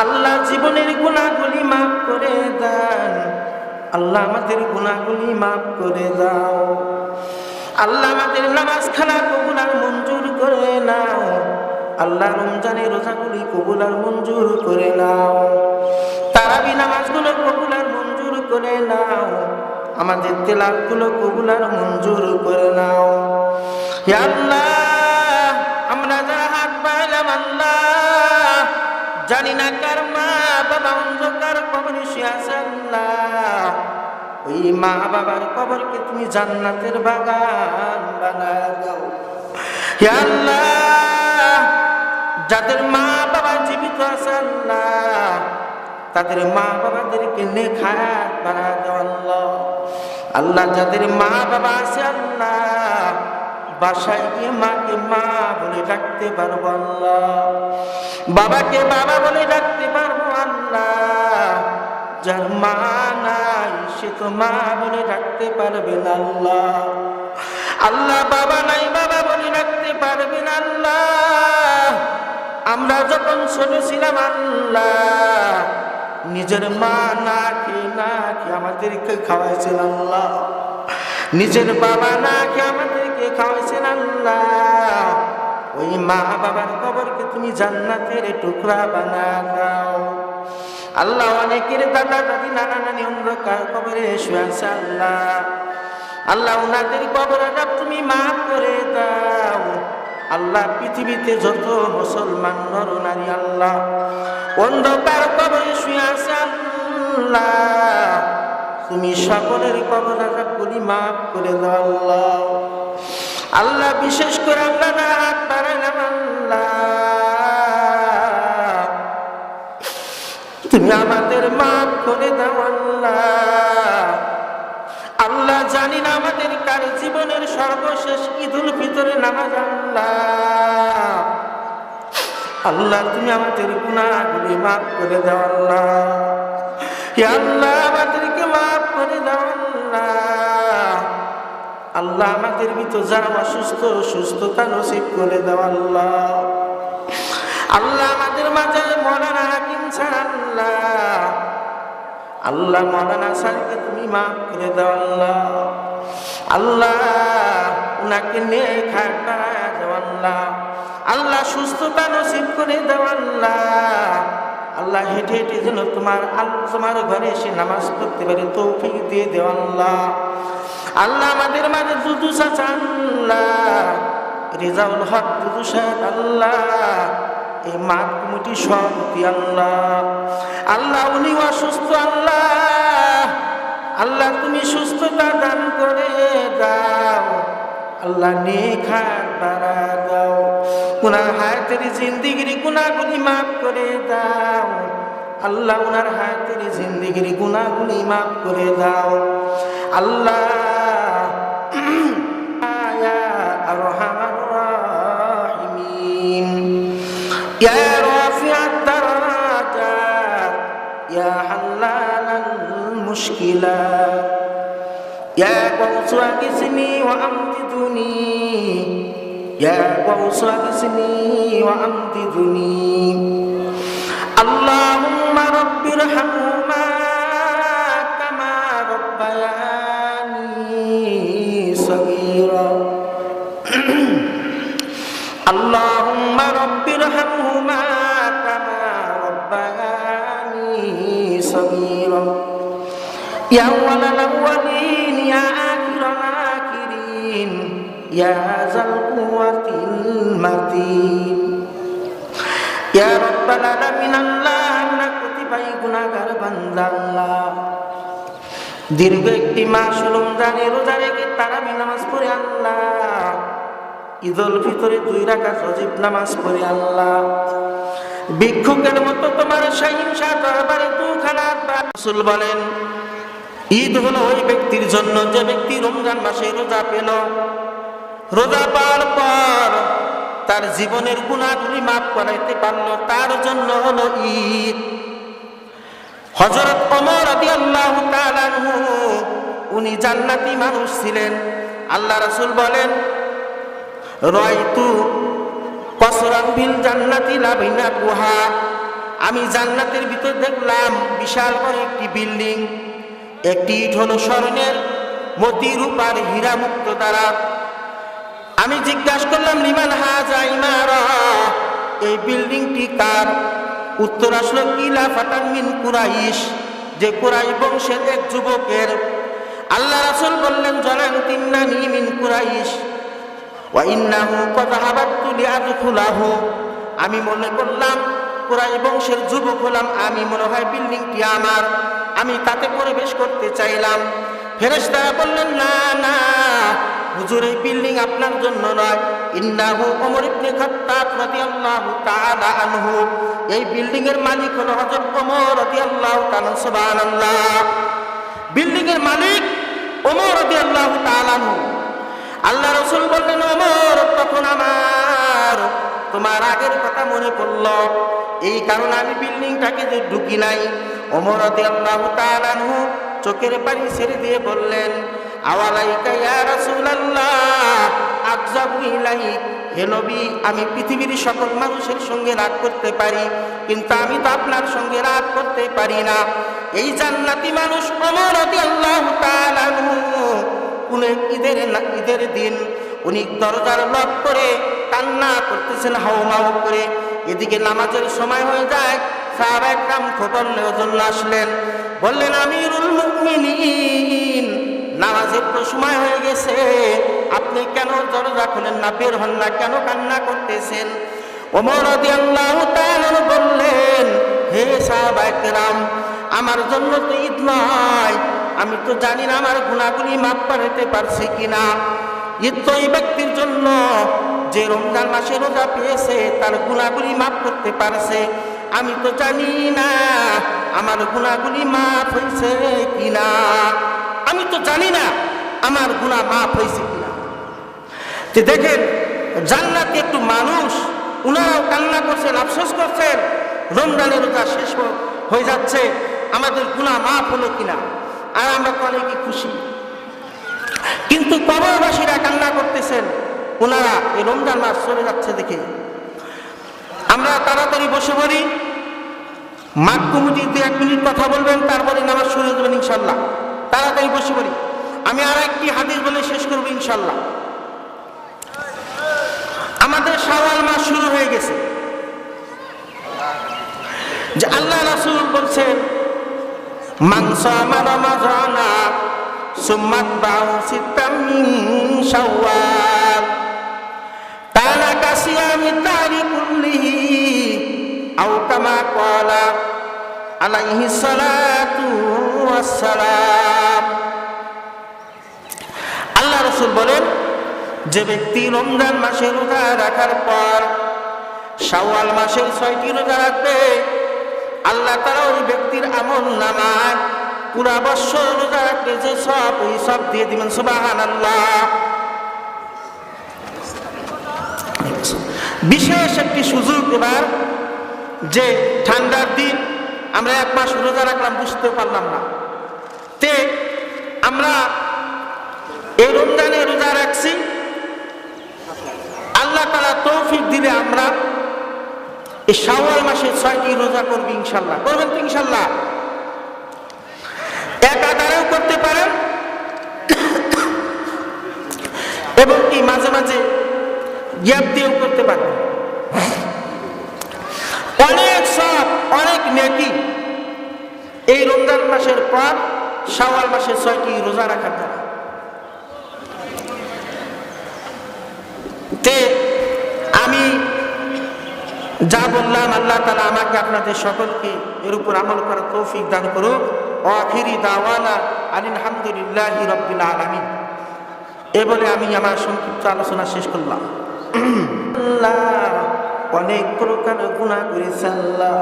আল্লাহ জীবনের গুনাহগুলি মাফ করে দেন। আল্লাহ আমাদের গুনাহগুলি মাফ করে দাও। আল্লাহ আমাদের নামাজ খানা কবুল আর মঞ্জুর করে নাও। আল্লাহ রমজানের রোজাগুলি কবুল আর মঞ্জুর করে নাও। তারাবি নামাজগুলো কবুল আর মঞ্জুর করে নাও। আমাদের তেলাওয়াতগুলো কবুল আর মঞ্জুর করে নাও। ইয়া আল্লাহ, আমরা যারা হাত পাইলাম আল্লাহ, জানি না কার মা বাবা অন্ধকার কবরে শুয়ে আছে আল্লাহ, ওই মা বাবার কবরকে তুমি জান্নাতের বাগান বানায় দাও। ইয়া আল্লাহ, যাদের মা বাবা জীবিত আছে আল্লাহ, তাদের মা বাবাদেরকে নেখায়াত বানায় দাও আল্লাহ। আল্লাহ, যাদের মা বাবা আছে আল্লাহ, বাসায় গিয়ে মাকে মা বলে ডাকতে পারবো আল্লাহ, বাবাকে বাবা বলে ডাকতে পারবো আল্লাহ। যার মা নাই সে তো মা বলে ডাকতে পারবে না আল্লাহ। আল্লাহ, বাবা নাই বাবা বলে ডাকতে পারবে না আল্লাহ। আমরা যখন ছোট ছিলাম আল্লাহ, নিজের মা না খেয়ে আমাদেরকে খাওয়াইছেন আল্লাহ, নিজের বাবা না খেয়ে আমাদেরকে খাওয়াইছেন আল্লাহ। ওই মা বাবার কবরকে তুমি জান্নাতের টুকরা বানায় দাও আল্লাহ। অনেকের দাদা দাদি নানা নানি অন্ধকার কবরে শুয়ে আছে আল্লাহ। আল্লাহ, ওনাদের কবর আযাব তুমি মাফ করে দাও আল্লাহ। পৃথিবীতে যত মুসলমান নর নারী আল্লাহ অন্ধকার কবরে শুয়ে আছে আল্লাহ, তুমি সকলের কবর আযাবগুলি মাফ করে দাও আল্লাহ। আল্লাহ, বিশেষ করে আমরা হাত বাড়াইলাম আল্লাহ, তুমি আমাদের মাফ করে দাও আল্লাহ। আল্লাহ, জানি না আমাদের কার জীবনের সর্বশেষ ঈদুল ফিতরের নামাজ আল্লাহ। আল্লাহ, তুমি আমাদের গুনাহগুলি মাফ করে দাও আল্লাহ। ইয়া আল্লাহ, আমাদেরকে মাফ করে দাও আল্লাহ। আল্লাহ, আমাদের ভিতর যারা অসুস্থ সুস্থতা নসিব করে দাও আল্লাহ। আল্লাহ, আমাদের মাঝে মৌলানা হাকিম স্যার আল্লাহ, আল্লাহ মৌলানা স্যারকে তুমি মাফ করে দাও আল্লাহ। আল্লাহ, উনাকে নেক হায়াত বানায় দাও আল্লাহ। আল্লাহ, সুস্থতা নসিব করে দাও আল্লাহ। আল্লাহ, হেঁটে হেঁটে যেন তোমার ঘরে এসে নামাজ পড়তে পারে তৌফিক দিয়ে দেও আল্লাহ। আল্লাহ, আমাদের মাঝে দুদু চাচা আল্লাহ, রেজাউল হক দুদু সাহেব আল্লাহ, এই মাঠ কমিটি সভাপতি আল্লাহ। আল্লাহ, উনি অসুস্থ আল্লাহ। আল্লাহ, তুমি সুস্থতা দান করে দাও আল্লাহ। নেক হায়াত বাড়ায় দাও, উনার হায়াতের জিন্দিগির গুনাহগুলি মাফ করে দাও আল্লাহ। উনার হায়াতের জিন্দিগির গুনাহগুলি মাফ করে দাও আল্লাহ। ইয়া আরহামার রাহিমিন, ইয়া রাফিআত দারাজাত, ইয়া হাল্লালাল মুশকিলাত, ইয়া গাউসু আগিসনি ওয়া আমদিদুনি, ইয়া গাউসু আগিসনি ওয়া আমদিদুনি। আল্লাহুম্মা রাব্বিরহামহুমা কামা রাব্বায়ানি সগীরা। আল্লাহুম্মা রাব্বিরহামহুমা কামা রাব্বায়ানি সগীরা। ইয়া আউওয়ালাল আউওয়ালিন, ইয়া আখিরাল আখিরিন, ইয়া যাল কুওয়াতিল মাতিন। ইয়া রাব্বাল আলামিন, আল্লাহ, আমরা কতিপয় গুনাহগার বান্দা আল্লাহ। দীর্ঘ একটি মাস রমজানের রোজা রেখে তারাবি নামাজ পড়ে আল্লাহ, ঈদুল ফিতরে 2 রাকাত ওয়াজিব নামাজ পড়ে আল্লাহ, ভিক্ষুকের মতো তোমার সহিংসা দরবারে দুখানা রাসূল বলেন, ঈদ হলো ওই ব্যক্তির জন্য যে ব্যক্তি রমজান মাসে রোজা পেল, রোজা পাওয়ার পর তার জীবনের গুনাহগুলি মাফ করাইতে পারলো, তার জন্য হলো ঈদ। হযরত ওমর রাদিয়াল্লাহু তাআলা আনহু, উনি জান্নাতি মানুষ ছিলেন। আল্লাহ রাসূল বলেন, রাইতু কসরান বিল জান্নাতি লা বাইনা কুহা, আমি জান্নাতের ভিতর দেখলাম বিশাল বড় একটি বিল্ডিং, একটি ইট হলো স্বর্ণের, মতি রূপার হীরা মুক্ত দ্বারা। আমি জিজ্ঞাসা করলাম লিমান হাযা ইমারা, এই বিল্ডিংটি কার? উত্তর আসলো কিলা ফাতান মিন কুরাইশ, যে কুরাইশ বংশের এক যুবকের। আল্লাহ রাসূল বললেন জানান্তিন্নানি মিন কুরাইশ ওয়া ইন্নাহু ক্বাদ হাবাতু লিআদখুলাহু, আমি মনে করলাম কুরাইশ বংশের যুবক হলাম, আমি মনে হয় বিল্ডিংটি আমার, আমি তাতে প্রবেশ করতে চাইলাম। ফেরেশতারা বললেন না না হুজুর, এই বিল্ডিং আপনার জন্য নয়। ইন্নাহু ওমর ইবনে খাত্তাব রাদিয়াল্লাহু তাআলা আনহু, এই বিল্ডিং এর মালিক হলো হযরত ওমর রাদিয়াল্লাহু তাআলা। সুবহানাল্লাহ, বিল্ডিং এর মালিক ওমর রাদিয়াল্লাহু তাআলা আনহু। আল্লাহ রাসূল বললেন ওমর, তখন আমার তোমার আগের কথা মনে পড়ল, এই কারণে আমি বিল্ডিংটাকে যে ঢুকি নাই। ওমর রাদিয়াল্লাহু তাআলা আনহু চোখের পানি ছেড়ে দিয়ে বললেন আওয়ালাইকা ইয়া রাসূলুল্লাহ আকযাবু ইলাইক, হে নবী, আমি পৃথিবীর সকল মানুষের সঙ্গে রাগ করতে পারি, কিন্তু আমি তো আপনার সঙ্গে রাগ করতে পারি না। এই জান্নাতি মানুষ ওমর রাদিয়াল্লাহু তাআলা আনহু কোন ঈদের দিন উনি দরজার লক করে কান্না করতেছেন হাউমাউ করে। এদিকে নামাজের সময় হয়ে যায়, সাহাবা একরাম খবর নেওয়ার জন্য আসলেন, বললেন আমিরুল মুমিনিন, নামাজের তো সময় হয়ে গেছে, আপনি কেন দরজা খোলেন না, বের হন না, কেন কান্না করতেছেন? ওমর রাদিয়াল্লাহু তাআলা বললেন হে সাহাবা একরাম, আমার জন্য তো ঈদ নয়, আমি তো জানি না আমার গুনাহগুলি মাফ করতে পারছি কিনা। ঈদ তো এই ব্যক্তির জন্য যে রমজান মাসে রোজা পেয়েছে, তার গুনাহগুলি মাফ করতে পারছে, আমি তো জানি না আমার গুনাহগুলি মাফ হয়েছে কিনা, আমি তো জানি না আমার গুনাহ মাফ হয়েছে কিনা। যে দেখেন জান্নাতে একটু মানুষ, উনারাও কান্না করছেন, আফসোস করছেন, রমজানের রোজা শেষ হয়ে যাচ্ছে, আমাদের গুনাহ মাফ হলো কিনা, আর আমরা তো অনেকই খুশি। কিন্তু কবরবাসীরা কান্না করতেছেন, ওনারা এই রমজান মাস চলে যাচ্ছে দেখে। আমরা তাড়াতাড়ি বসে পড়ি, মাঠ কমিটি 2-1 মিনিট কথা বলবেন, তারপরে নামাজ শুরু হয়ে যাবেন ইনশাল্লাহ। তাড়াতাড়ি বসে পড়ি, আমি আর একটি হাদিস বলে শেষ করব ইনশাল্লাহ। আমাদের শাওয়াল মাস শুরু হয়ে গেছে, যে আল্লাহ রাসূল বলছেন মান সামা রমাযানা সুম্মা তা'আউ সিত্তাম মিন শাওয়াল কানা কাসিয়ামি দাহরি কুল্লিহি আও কামা ক্বালা আলাইহিস সালাতু ওয়াস সালাম। আল্লাহ রাসূল বলেন, যে ব্যক্তি রমজান মাসে রোজা রাখার পর শাওয়াল মাসের 6টি রোজা রাখবে, আল্লাহ তাআলা ওই ব্যক্তির আমল নামায় পুরা বছর রোজা রাখলে যে সব, ওই সব দিয়ে দিবেন। সুবহানাল্লাহ। বিশেষ একটি সুযোগ এবার, যে ঠান্ডার দিন আমরা 1 মাস রোজা রাখলাম, বুঝতে পারলাম না, তে আমরা এই রমজানে রোজা রাখছি, আল্লাহ তাআলা তৌফিক দিলে আমরা এই শাওয়াল মাসে 6টি রোজা করবি ইনশাল্লাহ। করবেন তো ইনশাল্লাহ? একাধারেও করতে পারেন এবং কি মাঝে মাঝে গ্যাপ দিয়েও করতে পারেন। অনেক সব, অনেক নেকি এই রমজান মাসের পর শাওয়াল মাসে 6টি রোজা রাখার দ্বারা। তে আমি যা বললাম, আল্লাহ তাআলা আমাকে আপনাদের সকলকে এর উপর আমল করার তৌফিক দান করুক। আখিরি দাওয়ানা আলহামদুলিল্লাহি রাব্বিল আলামিন। এ বলে আমি আমার সংক্ষিপ্ত আলোচনা শেষ করলাম। আল্লাহ অনেক প্রকার গুনাহ করেছে, আল্লাহ